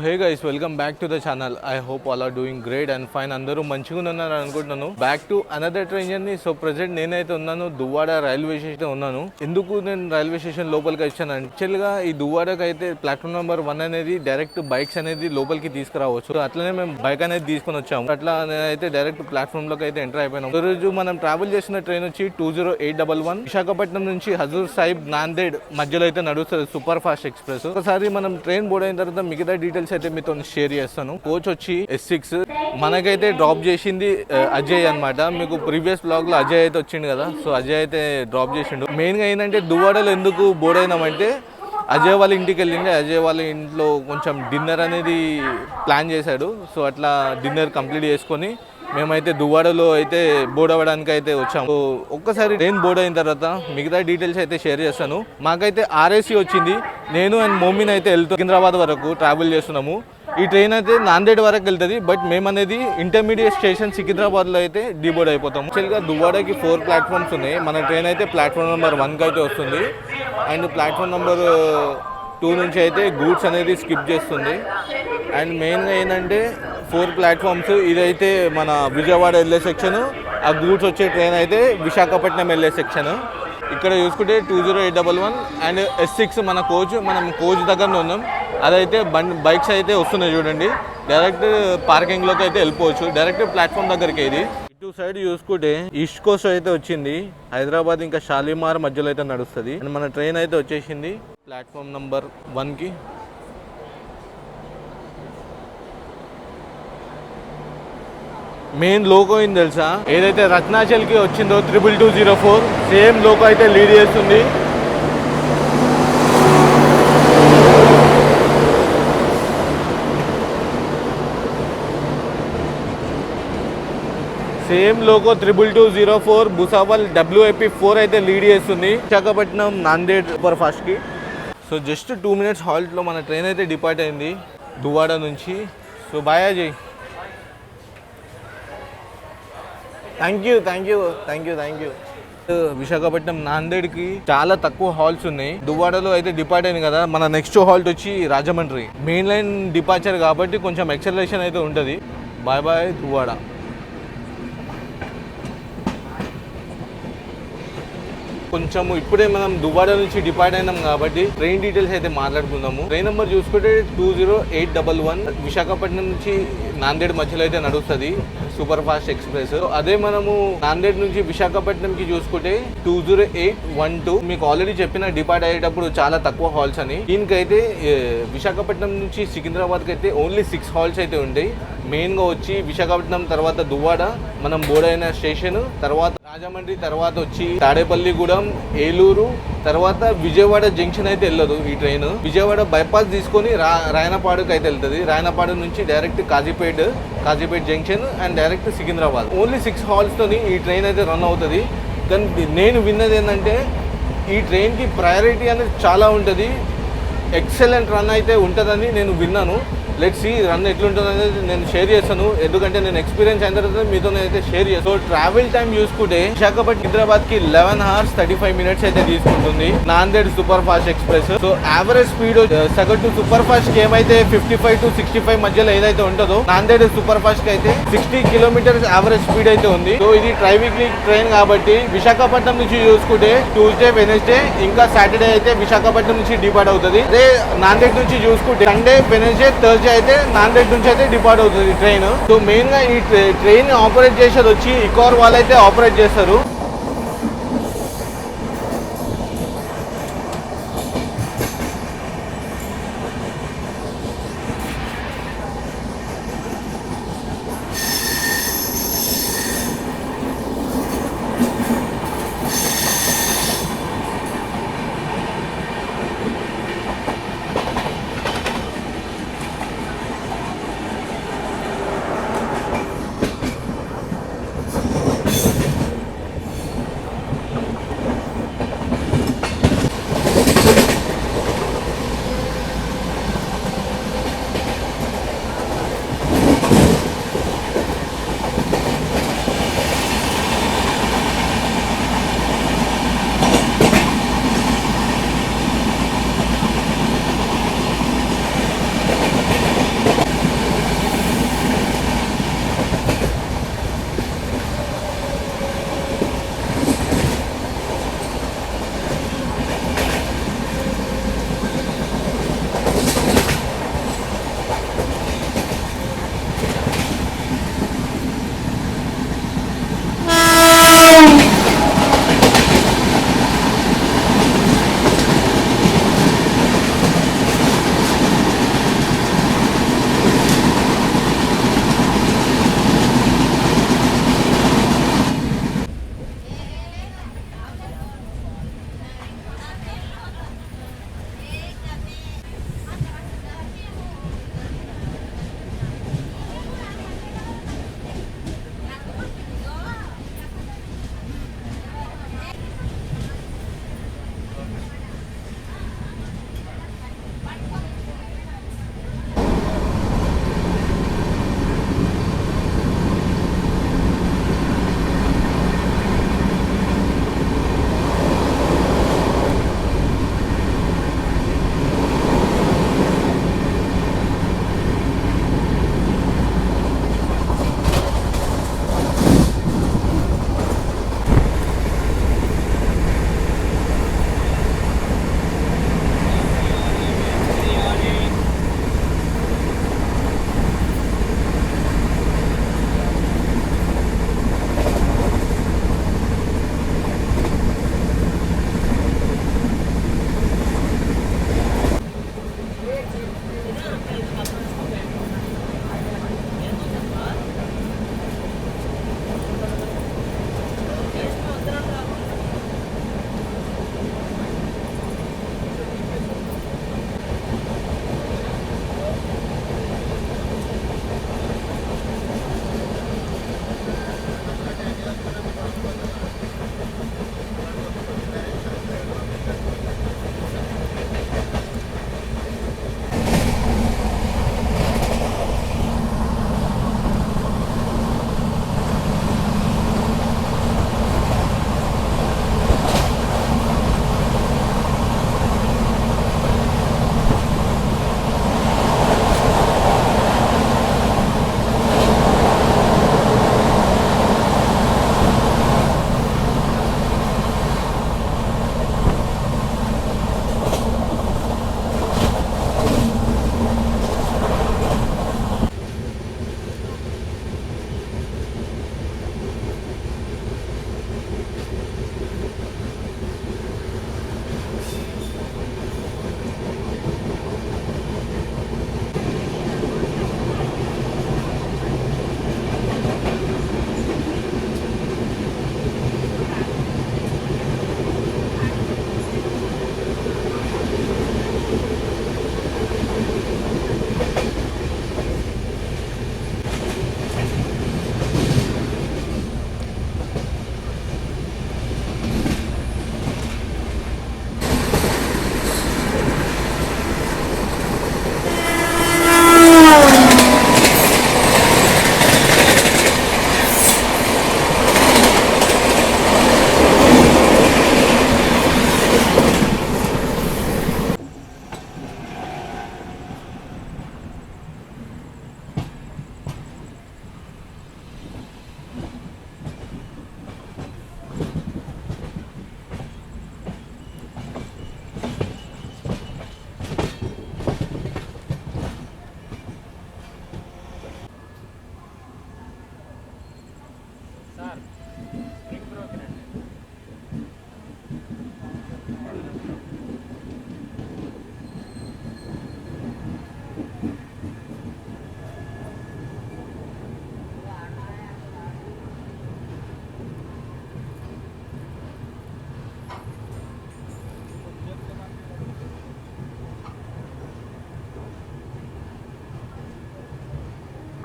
Hey guys, welcome back to the channel. I hope all are doing great and fine. అందరూ మంచిగా ఉన్నారు అనుకుంటున్నాను. Back to another train journey. So present నేనైతే ఉన్నాను Duvvada railway station ఉన్నాను. ఎందుకు నేను రైల్వే స్టేషన్ లోపలికి వచ్చాను, యాక్చువల్ గా ఈ దువ్వాడకి అయితే ప్లాట్ఫామ్ నెంబర్ 1 అనేది డైరెక్ట్ బైక్స్ అనేది లోపలికి తీసుకురావచ్చు. అట్లనే మేము బైక్ అనేది తీసుకొని వచ్చాము. అట్లా నేనైతే డైరెక్ట్ ప్లాట్ఫామ్ లోకి అయితే ఎంటర్ అయిపోయినాం. ఈ రోజు మనం ట్రావెల్ చేసిన ట్రైన్ వచ్చి 20811 విశాఖపట్నం నుంచి హజూర్ సాహిబ్ నాందేడ్ మధ్యలో అయితే నడుస్తుంది సూపర్ ఫాస్ట్ ఎక్స్ప్రెస్. ఒకసారి మనం ట్రైన్ బోర్డ్ అయిన తర్వాత మిగతా డీటెయిల్స్ అయితే మీతో షేర్ చేస్తాను. కోచ్ వచ్చి S6 మనకైతే డ్రాప్ చేసింది అజయ్ అన్నమాట. మీకు ప్రీవియస్ బ్లాగ్ లో అజయ్ అయితే వచ్చిండు కదా, సో అజయ్ అయితే డ్రాప్ చేసిండు. మెయిన్ గా ఏంటంటే దువ్వాడలో ఎందుకు బోర్డ్ అయినామంటే అజయ్ వాళ్ళ ఇంటికి వెళ్ళింది. అజయ్ వాళ్ళ ఇంట్లో కొంచెం డిన్నర్ అనేది ప్లాన్ చేశాడు. సో అట్లా డిన్నర్ కంప్లీట్ చేసుకొని మేమైతే దువ్వాడలో అయితే బోర్డ్ అవ్వడానికి అయితే వచ్చాము. ఒక్కసారి ట్రైన్ బోర్డ్ అయిన తర్వాత మిగతా డీటెయిల్స్ అయితే షేర్ చేస్తాను. మాకైతే RAC వచ్చింది. నేను అండ్ మోమిన్ అయితే వెళ్తూ సికింద్రాబాద్ వరకు ట్రావెల్ చేస్తున్నాము. ఈ ట్రైన్ అయితే నాందేడ్ వరకు వెళ్తుంది, బట్ మేమనేది ఇంటర్మీడియట్ స్టేషన్ సికింద్రాబాద్లో అయితే డీబోర్డ్ అయిపోతాం. యాక్చువల్గా దువ్వాడకి 4 ప్లాట్ఫామ్స్ ఉన్నాయి. మన ట్రైన్ అయితే ప్లాట్ఫామ్ నెంబర్ 1కి అయితే వస్తుంది అండ్ ప్లాట్ఫామ్ నెంబర్ 2 నుంచి అయితే గూడ్స్ అనేది స్కిప్ చేస్తుంది. అండ్ మెయిన్గా ఏంటంటే 4 ప్లాట్ఫామ్స్. ఇదైతే మన విజయవాడ వెళ్ళే సెక్షన్, ఆ గూడ్స్ వచ్చే ట్రైన్ అయితే విశాఖపట్నం వెళ్ళే సెక్షన్. ఇక్కడ చూసుకుంటే 20811 అండ్ S6 మనం కోచ్ దగ్గర ఉన్నాం. అదైతే బైక్స్ అయితే వస్తున్నాయి చూడండి. డైరెక్ట్ పార్కింగ్లోకి అయితే వెళ్ళిపోవచ్చు. డైరెక్ట్ ప్లాట్ఫామ్ దగ్గరికి. ఇది ఇటు సైడ్ చూసుకుంటే ఈస్ట్ కోస్ట్ అయితే వచ్చింది. హైదరాబాద్ ఇంకా షాలిమార్ మధ్యలో అయితే నడుస్తుంది. అండ్ మన ట్రైన్ అయితే వచ్చేసింది ప్లాట్ఫామ్ నెంబర్ 1కి. మెయిన్ లోగో ఏం తెలుసా, ఏదైతే రత్నాచల్కి వచ్చిందో 22204 సేమ్ లోగో అయితే లీడ్ చేస్తుంది. సేమ్ లోగో 22204 భూసావల్ WIP4 అయితే లీడ్ చేస్తుంది విశాఖపట్నం నాందేడ్ సూపర్ ఫాస్ట్కి. సో జస్ట్ 2 minutes హాల్ట్లో మన ట్రైన్ అయితే డిపార్ట్ అయింది దువ్వాడ నుంచి. So bye Ajay. Thank you. Visakhapatnam నాందేడ్కి చాలా తక్కువ హాల్స్ ఉన్నాయి. దువ్వాడలో అయితే డిపార్ట్ అయింది కదా, మన నెక్స్ట్ హాల్ట్ వచ్చి రాజమండ్రి. మెయిన్ లైన్ డిపార్చర్ కాబట్టి కొంచెం ఎక్సలరేషన్ అయితే ఉంటుంది. Bye bye Duvvada. కొంచెం ఇప్పుడే మనం దువ్వాడ నుంచి డిపార్ట్ అయినాం కాబట్టి ట్రైన్ డీటెయిల్స్ అయితే మాట్లాడుకుందాము. ట్రైన్ నెంబర్ చూసుకుంటే 20811 విశాఖపట్నం నుంచి నాందేడ్ మధ్యలో అయితే నడుస్తుంది సూపర్ ఫాస్ట్ ఎక్స్ప్రెస్. అదే మనము నాందేడ్ నుంచి విశాఖపట్నంకి చూసుకుంటే 20812. మీకు ఆల్రెడీ చెప్పిన డిపార్ట్ అయ్యేటప్పుడు చాలా తక్కువ హాల్స్ అని. దీనికైతే విశాఖపట్నం నుంచి సికింద్రాబాద్కి అయితే ఓన్లీ 6 హాల్స్ అయితే ఉంటాయి. మెయిన్గా వచ్చి విశాఖపట్నం తర్వాత దువ్వాడ మనం బోర్డ్ అయిన స్టేషన్, తర్వాత రాజమండ్రి, తర్వాత వచ్చి తాడేపల్లిగూడెం, ఏలూరు, తర్వాత విజయవాడ జంక్షన్ అయితే వెళ్ళదు ఈ ట్రైన్. విజయవాడ బైపాస్ తీసుకొని రాయనపాడుకి అయితే వెళ్తుంది. రాయనపాడు నుంచి direct Kazipet junction and direct Secunderabad. Only 6 హాల్స్తోని ఈ ట్రైన్ అయితే రన్ అవుతుంది. కానీ నేను విన్నది ఏంటంటే ఈ ట్రైన్కి ప్రయారిటీ అనేది చాలా ఉంటుంది. ఎక్సలెంట్ రన్ అయితే ఉంటుందని నేను విన్నాను. లెట్స్ సీ రన్ ఎట్లుంటుంది అనేది నేను షేర్ చేస్తాను, ఎందుకంటే నేను ఎక్స్పీరియన్స్ అయిన తర్వాత మీతో అయితే షేర్ చేస్తాను. సో ట్రావెల్ టైం చూసుకుంటే విశాఖపట్నం హైదరాబాద్కి 11 hours 35 minutes అయితే తీసుకుంటుంది Nanded super fast express. So average speed సగటు సూపర్ ఫాస్ట్ కి ఏమైతే 55 to 65 మధ్యలో ఏదైతే ఉంటుందో నాందేడ్ సూపర్ ఫాస్ట్ కి అయితే 60 kilometers యావరేజ్ స్పీడ్ అయితే ఉంది. సో ఇది ట్రైవీక్లీ ట్రైన్ కాబట్టి విశాఖపట్నం నుంచి చూసుకుంటే ట్యూస్డే, వెనస్డే ఇంకా సాటర్డే అయితే విశాఖపట్నం నుంచి డిపార్ట్ అవుతుంది. అదే నాందేడ్ నుంచి చూసుకుంటే సండే, వెనస్డే, థర్స్డే అయితే నాందేడ్ నుంచి అయితే డిపార్ట్ అవుతుంది ట్రైన్. సో మెయిన్ గా ఈ ట్రైన్ ఆపరేట్ చేసేది వచ్చి ఇకోర్ వాళ్ళు అయితే ఆపరేట్ చేస్తారు.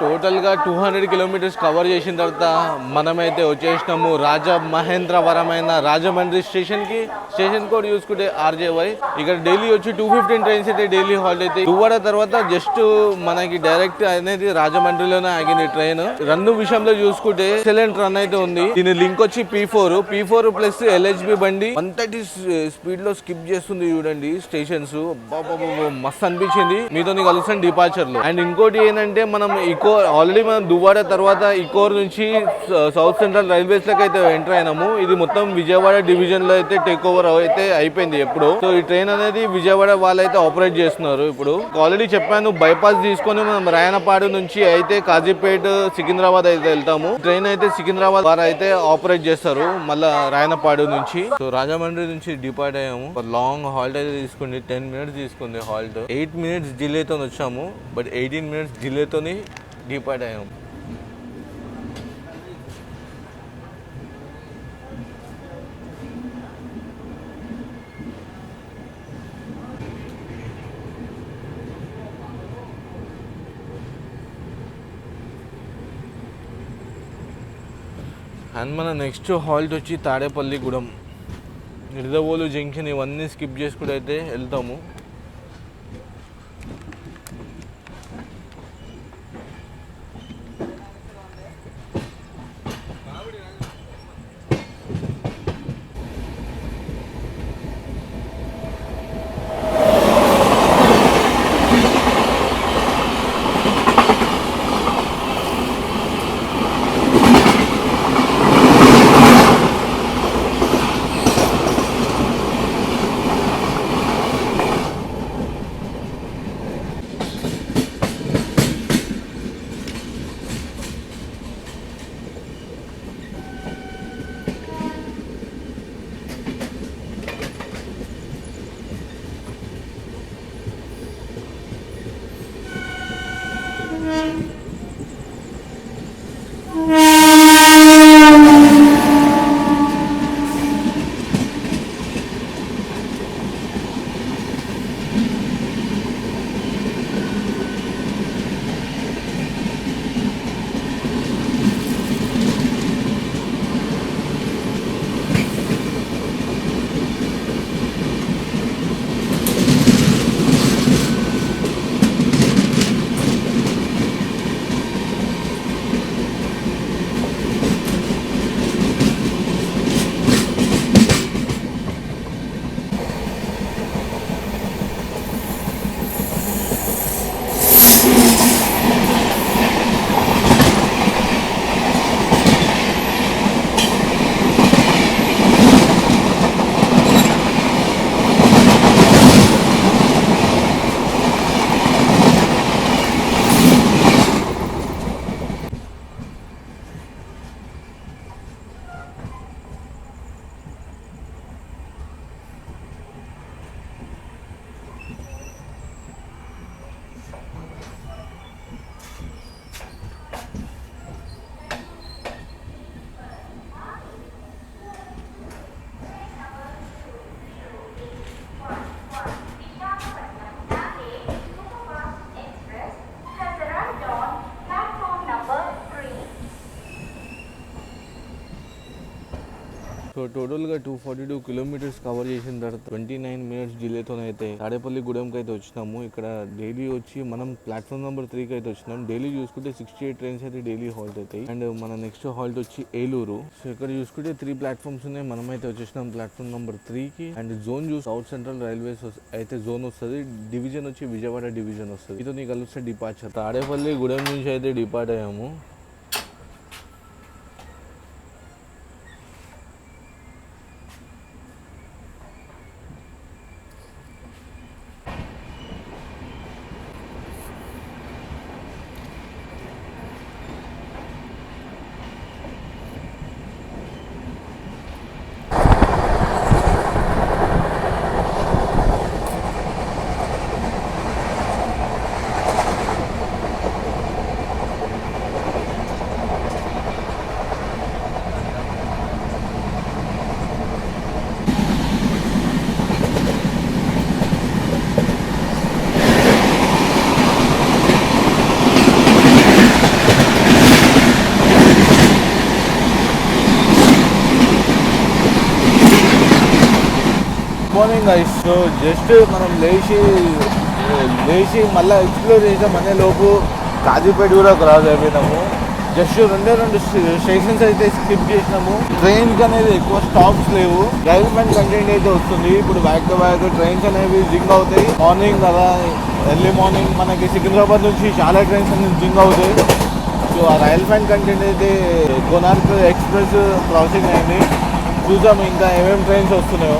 టోటల్ గా 200 కిలోమీటర్స్ కవర్ చేసిన తర్వాత మనమైతే వచ్చేసినాము రాజమహేంద్రవరమైన రాజమండ్రి స్టేషన్ కోడ్ చూసుకుంటే RJY. ఇక్కడ డైలీ వచ్చి 215 ట్రైన్స్ అయితే డైలీ హాల్ట్ అయితే. దువ్వాడ తర్వాత జస్ట్ మనకి డైరెక్ట్ అనేది రాజమండ్రిలోనే ఆగింది ట్రైన్. రన్ విషయంలో చూసుకుంటే ఎక్సలెంట్ రన్ అయితే ఉంది. దీని లింక్ వచ్చి P4 ప్లస్ LHB బండి 130 స్పీడ్ లో స్కిప్ చేస్తుంది చూడండి స్టేషన్స్. మస్తు అనిపించింది. మీతో కలుస్తాను డిపార్చర్ లో. అండ్ ఇంకోటి ఏంటంటే మనం ఆల్రెడీ మనం దువ్వాడ తర్వాత ఇకోర్ నుంచి సౌత్ సెంట్రల్ రైల్వేస్ లకి అయితే ఎంటర్ అయినాము. ఇది మొత్తం విజయవాడ డివిజన్ లో అయితే టేక్ ఓవర్ అయితే అయిపోయింది ఎప్పుడు. సో ఈ ట్రైన్ అనేది విజయవాడ వాళ్ళైతే ఆపరేట్ చేస్తున్నారు ఇప్పుడు. ఆల్రెడీ చెప్పాను బైపాస్ తీసుకొని మనం రాయనపాడు నుంచి అయితే కాజీపేట సికింద్రాబాద్ అయితే వెళ్తాము. ట్రైన్ అయితే సికింద్రాబాద్ వారు అయితే ఆపరేట్ చేస్తారు మళ్ళా రాయనపాడు నుంచి. సో రాజమండ్రి నుంచి డిపార్ట్ అయ్యాము. లాంగ్ హాల్ట్ అయితే తీసుకుంది. 10 మినిట్స్ తీసుకుంది హాల్ట్. 8 మినిట్స్ డిలేతో వచ్చాము. బట్ 18 మినిట్స్ డిలేతోని డిపార్ట్ అయ్యాము. అండ్ మన నెక్స్ట్ హాల్ట్ వచ్చి తాడేపల్లిగూడెం. నిడదవోలు జంక్షన్ ఇవన్నీ స్కిప్ చేసుకుంటూ అయితే వెళ్తాము. సో టోటల్గా 242 కిలోమీటర్స్ కవర్ చేసిన తర్వాత 29 మినిట్స్ డిలేతో అయితే తాడేపల్లిగూడెంకి అయితే వచ్చినాము. ఇక్కడ డైలీ వచ్చి మనం ప్లాట్ఫామ్ నెంబర్ 3కి అయితే వచ్చినాం. డైలీ చూసుకుంటే 68 ట్రైన్స్ అయితే డైలీ హాల్ట్ అవుతాయి. అండ్ మన నెక్స్ట్ హాల్ట్ వచ్చి ఏలూరు. సో ఇక్కడ చూసుకుంటే 3 ప్లాట్ఫామ్స్ ఉన్నాయి. మనమైతే వచ్చేసినాం ప్లాట్ఫామ్ నెంబర్ 3కి. అండ్ జోన్ చూసి సౌత్ సెంట్రల్ రైల్వేస్ అయితే జోన్ వస్తుంది. డివిజన్ వచ్చి విజయవాడ డివిజన్ వస్తుంది. ఇదో నీకు కలిస్తే డిపార్చర్. తాడేపల్లిగూడెం నుంచి అయితే డిపార్ట్ అయ్యాము. Morning guys. సో జస్ట్ మనం లేచి మళ్ళీ ఎక్స్ప్లోర్ చేసామనే లోపు కాజీపేట కూడా క్రాస్ అయిపోయినాము. జస్ట్ రెండు స్టేషన్స్ అయితే స్కిప్ చేసినాము. ట్రైన్స్ అనేది ఎక్కువ స్టాప్స్ లేవు. రైల్వే కంటెంట్ అయితే వస్తుంది. ఇప్పుడు బ్యాక్ టు బ్యాక్ ట్రైన్స్ అనేవి జింగ్ అవుతాయి. మార్నింగ్ కదా, ఎర్లీ మార్నింగ్ మనకి సికింద్రాబాద్ నుంచి చాలా ట్రైన్స్ అనేది జింగ్ అవుతాయి. సో ఆ రైల్వే కంటెంట్ అయితే కోనార్క్ ఎక్స్ప్రెస్ క్రాసింగ్ అయింది. చూసాము ఇంకా ఏమేమి ట్రైన్స్ వస్తున్నాయో.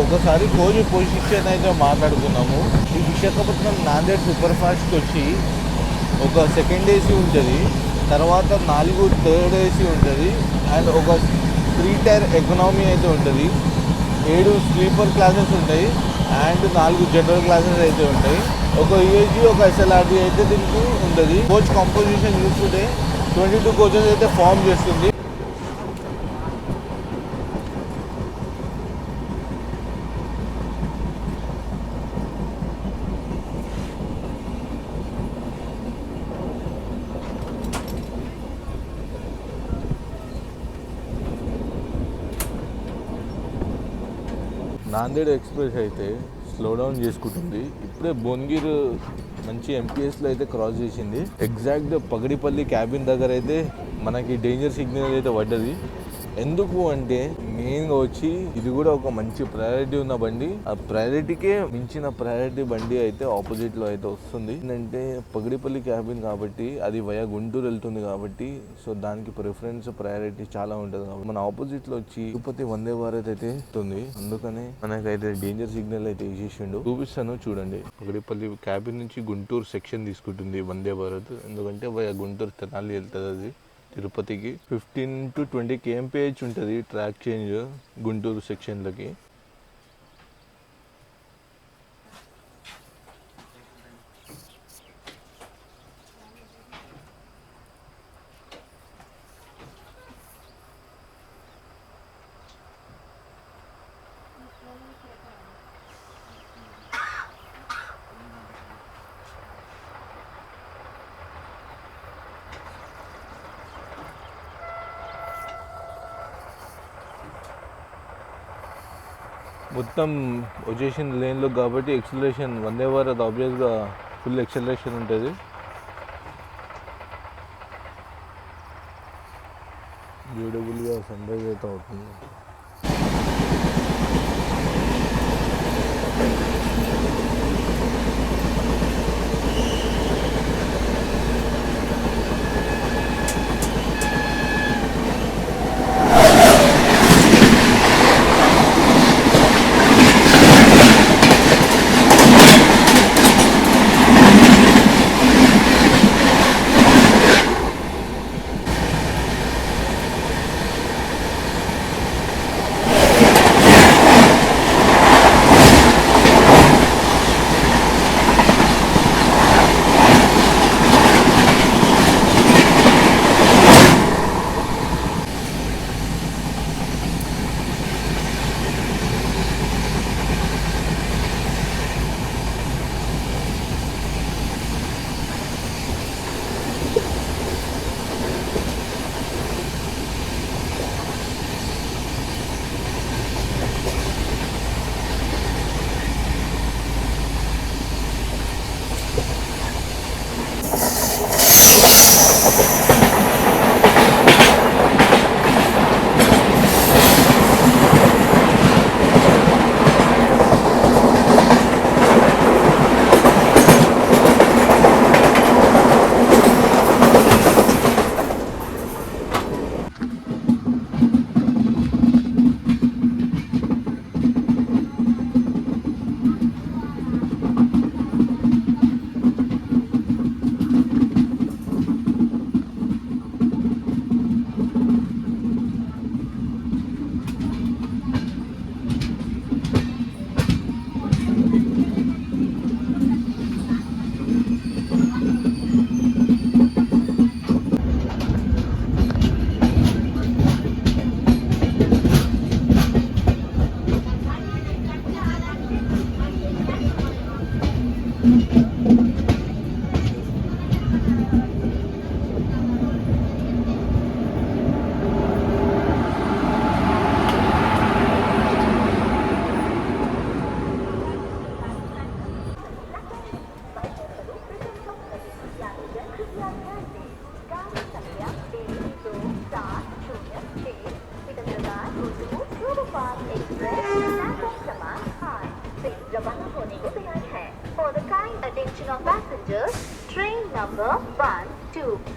ఒకసారి కోచ్ పొజిషన్ అయితే మాట్లాడుకున్నాము. ఈ విశాఖపట్నం నాందేడ్ సూపర్ ఫాస్ట్ వచ్చి ఒక సెకండ్ ఏసీ ఉంటుంది, తర్వాత 4 థర్డ్ ఏసీ ఉంటుంది, అండ్ ఒక 3 టైర్ ఎకనామీ అయితే ఉంటుంది, 7 స్లీపర్ క్లాసెస్ ఉంటాయి, అండ్ 4 జనరల్ క్లాసెస్ అయితే ఉంటాయి. ఒక యూఎస్జీ ఒక ఎస్ఎల్ఆర్డి అయితే దీనికి ఉంటుంది. కోచ్ కంపోజిషన్ చూస్తుంటే 22 కోచెస్ అయితే ఫామ్ చేస్తుంది. నాందేడ్ ఎక్స్ప్రెస్ అయితే స్లో డౌన్ చేసుకుంటుంది. ఇప్పుడే భువనగిర్ మంచి ఎంపీఎస్లో అయితే క్రాస్ చేసింది. ఎగ్జాక్ట్ పగడిపల్లి క్యాబిన్ దగ్గర అయితే మనకి డేంజర్ సిగ్నల్ అయితే పడ్డది. ఎందుకు అంటే మెయిన్గా వచ్చి ఇది కూడా ఒక మంచి ప్రయారిటీ ఉన్న బండి. ఆ ప్రయారిటీకే మించిన ప్రయారిటీ బండి అయితే ఆపోజిట్లో అయితే వస్తుంది. ఏంటంటే పగడిపల్లి క్యాబిన్ కాబట్టి అది వయా గుంటూరు వెళ్తుంది కాబట్టి సో దానికి ప్రిఫరెన్స్ ప్రయారిటీ చాలా ఉంటుంది. కాబట్టి మన ఆపోజిట్లో వచ్చి తిరుపతి వందే భారత్ అయితే వస్తుంది. అందుకనే మనకైతే డేంజర్ సిగ్నల్ అయితే వేసేసిండు. చూపిస్తాను చూడండి. పగడిపల్లి క్యాబిన్ నుంచి గుంటూరు సెక్షన్ తీసుకుంటుంది వందే భారత్. ఎందుకంటే వయా గుంటూరు తెనాలి వెళ్తుంది. అది తిరుపతికి 15 to 20 kmph ఉంటుంది ట్రాక్ చేంజ్ గుంటూరు సెక్షన్లకి. మొత్తం వచ్చేసిన లేన్లో కాబట్టి ఎక్సలరేషన్ వందే భారత్ ఆబ్వియస్గా ఫుల్ ఎక్సలరేషన్ ఉంటుంది. బ్యూటిఫుల్గా సన్ రైజ్ అయితే అవుతుంది.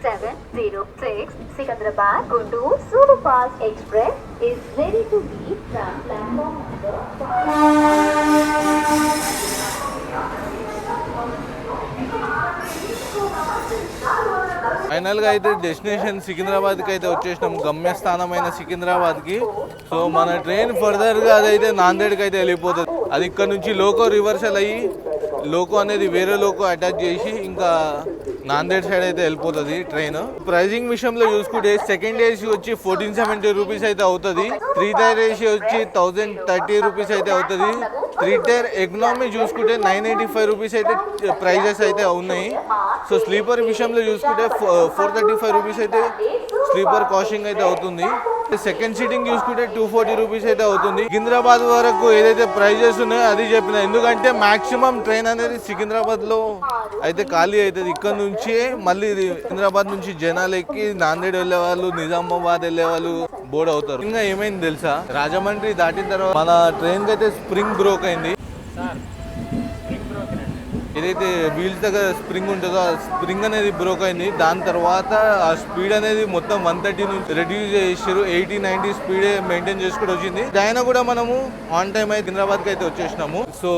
706 Secunderabad Guntur Superfast Express is ready to leave from platform number 5. Final గా అయితే డెస్టినేషన్ సికింద్రాబాద్ కి అయితే వచ్చేసినాం, గమ్యస్థానమైన సికింద్రాబాద్ కి. సో మన ట్రైన్ ఫర్దర్ గా అదైతే నాందేడ్కి అయితే వెళ్ళిపోతుంది. అది ఇక్కడ నుంచి లోకో రివర్సల్ అయ్యి లోకో అనేది వేరే లోకో అటాచ్ చేసి ఇంకా నాందేడ్ సైడ్ అయితే వెళ్ళిపోతుంది ట్రైన్. ప్రైజింగ్ విషయంలో చూసుకుంటే సెకండ్ ఏసీ వచ్చి 1470 రూపీస్ అయితే అవుతుంది, 3 టైర్ ఏసీ వచ్చి 1030 రూపీస్ అయితే అవుతుంది, 3 టైర్ ఎకనామీ చూసుకుంటే 985 రూపీస్ అయితే ప్రైజెస్ అయితే ఉన్నాయి. సో స్లీపర్ విషయంలో చూసుకుంటే 435 రూపీస్ అయితే స్లీపర్ కాస్టింగ్ అయితే అవుతుంది. సెకండ్ సీటింగ్ చూసుకుంటే 240 రూపీస్ అయితే అవుతుంది. సికింద్రాబాద్ వరకు ఏదైతే ప్రైజెస్ ఉన్నాయో అది చెప్పిన, ఎందుకంటే మాక్సిమం ట్రైన్ అనేది సికింద్రాబాద్ లో అయితే ఖాళీ అవుతుంది. ఇక్కడ నుంచి మళ్ళీ సికింద్రాబాద్ నుంచి జనాలు ఎక్కి నాందేడ్ వెళ్ళే వాళ్ళు, నిజామాబాద్ వెళ్ళే వాళ్ళు బోర్డ్ అవుతారు. ఇంకా ఏమైంది తెలుసా, రాజమండ్రి దాటిన తర్వాత మన ట్రైన్ కి అయితే స్ప్రింగ్ బ్రోక్ అయింది. ఏదైతే వీల్స్ దగ్గర స్ప్రింగ్ ఉంటుందో ఆ స్ప్రింగ్ అనేది బ్రోక్ అయింది. దాని తర్వాత ఆ స్పీడ్ అనేది మొత్తం 130 నుంచి రెడ్యూస్ చేసారు, 80-90 స్పీడ్ మెయింటైన్ చేసుకుంటూ వచ్చింది. అయినా కూడా మనము ఆన్ టైం అయితే సికింద్రాబాద్కి అయితే వచ్చేసినాము. సో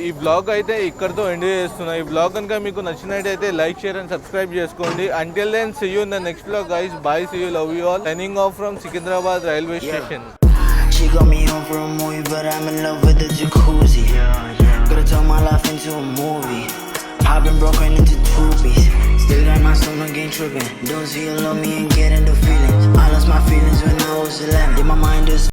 ఈ బ్లాగ్ అయితే ఇక్కడతో ఎండ్ చేస్తున్నా. ఈ బ్లాగ్ కనుక మీకు నచ్చినట్టయితే లైక్, షేర్ అండ్ సబ్స్క్రైబ్ చేసుకోండి. Until then see you in the next blog guys. Bye, see you, love you all. Signing off from Secunderabad railway station. She got me home for a movie, but I'm in love with the jacuzzi. Could've turned my life into a movie. I've been broken into 2 pieces. Still got my stomach ain't tripping. Don't see you love me and get into feelings. I lost my feelings when I was 11. Did my mind just